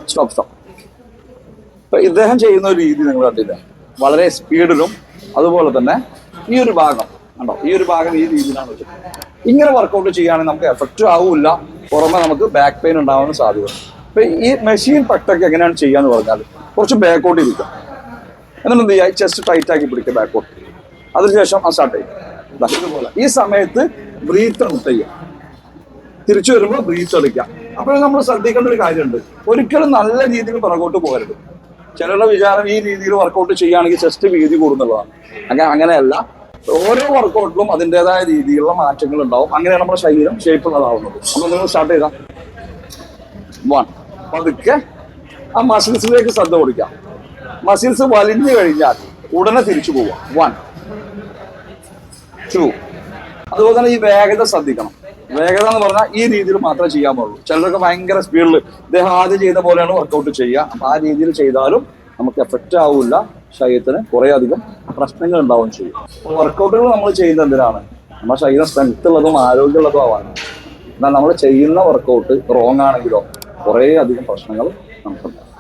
Stop stop. ഇപ്പൊ ഇദ്ദേഹം ചെയ്യുന്ന ഒരു രീതി നിങ്ങൾ കണ്ടില്ല, വളരെ സ്പീഡിലും അതുപോലെ തന്നെ ഈ ഒരു ഭാഗം കണ്ടോ, ഈ ഒരു ഭാഗം ഈ രീതിയിലാണ് വെച്ചത്. ഇങ്ങനെ വർക്കൗട്ട് ചെയ്യുകയാണെങ്കിൽ നമുക്ക് എഫക്റ്റീവ് ആവില്ല, പുറമെ നമുക്ക് ബാക്ക് പെയിൻ ഉണ്ടാവാൻ സാധ്യത. അപ്പൊ ഈ മെഷീൻ പട്ടൊക്കെ എങ്ങനെയാണ് ചെയ്യാന്ന് പറഞ്ഞാൽ കുറച്ച് ബാക്കോട്ട് ഇരിക്കുക, എന്നിട്ട് എന്ത് ചെയ്യുക, ചെസ്റ്റ് ടൈറ്റ് ആക്കി പിടിക്കുക ബാക്കോട്ട്. അതിനുശേഷം ആ സ്റ്റാർട്ട് ചെയ്യുക ഇതുപോലെ. ഈ സമയത്ത് ബ്രീത്ത് ഔട്ട് ചെയ്യുക, തിരിച്ചു വരുമ്പോൾ ബ്രീത്ത് എടുക്കുക. അപ്പോൾ നമ്മൾ ശ്രദ്ധിക്കേണ്ട ഒരു കാര്യമുണ്ട്, ഒരിക്കലും നല്ല രീതിയിൽ പുറകോട്ട് പോകരുത്. ചിലരുടെ വിചാരം ഈ രീതിയിൽ വർക്കൗട്ട് ചെയ്യുകയാണെങ്കിൽ ചെസ്റ്റ് വീതി കൂടുന്നുള്ളതാണ്. അങ്ങനെയല്ല, ഓരോ വർക്കൗട്ടിലും അതിൻ്റെതായ രീതിയിലുള്ള മാറ്റങ്ങൾ ഉണ്ടാവും. അങ്ങനെയാണ് നമ്മുടെ ശരീരം ഷേപ്പ് ഉള്ളതാവുന്നത്. അപ്പോൾ നിങ്ങൾ സ്റ്റാർട്ട് ചെയ്താൽ 1 പതുക്കെ ആ മസിൽസിലേക്ക് ശ്രദ്ധ കൊടുക്കാം. മസിൽസ് വലിഞ്ഞു കഴിഞ്ഞാൽ ഉടനെ തിരിച്ചു പോവുക. 1 2. അതുപോലെ തന്നെ ഈ വേഗത ശ്രദ്ധിക്കണം. വേഗത എന്ന് പറഞ്ഞാൽ ഈ രീതിയിൽ മാത്രമേ ചെയ്യാൻ പാടുള്ളൂ. ചിലരൊക്കെ ഭയങ്കര സ്പീഡിൽ ഇദ്ദേഹം ആദ്യം ചെയ്ത പോലെയാണ് വർക്കൗട്ട് ചെയ്യുക. അപ്പൊ ആ രീതിയിൽ ചെയ്താലും നമുക്ക് എഫക്റ്റ് ആവില്ല, ശരീരത്തിന് കുറെ അധികം പ്രശ്നങ്ങൾ ഉണ്ടാവുകയും ചെയ്യും. വർക്കൗട്ടുകൾ നമ്മൾ ചെയ്യുന്നത് എന്തിനാണ്? നമ്മുടെ ശരീരം സ്ട്രെങ്ത് ഉള്ളതും ആരോഗ്യമുള്ളതും ആവാനും. എന്നാൽ നമ്മൾ ചെയ്യുന്ന വർക്കൗട്ട് റോങ് ആണെങ്കിലോ കുറേ അധികം പ്രശ്നങ്ങൾ നമുക്കുണ്ടാവും.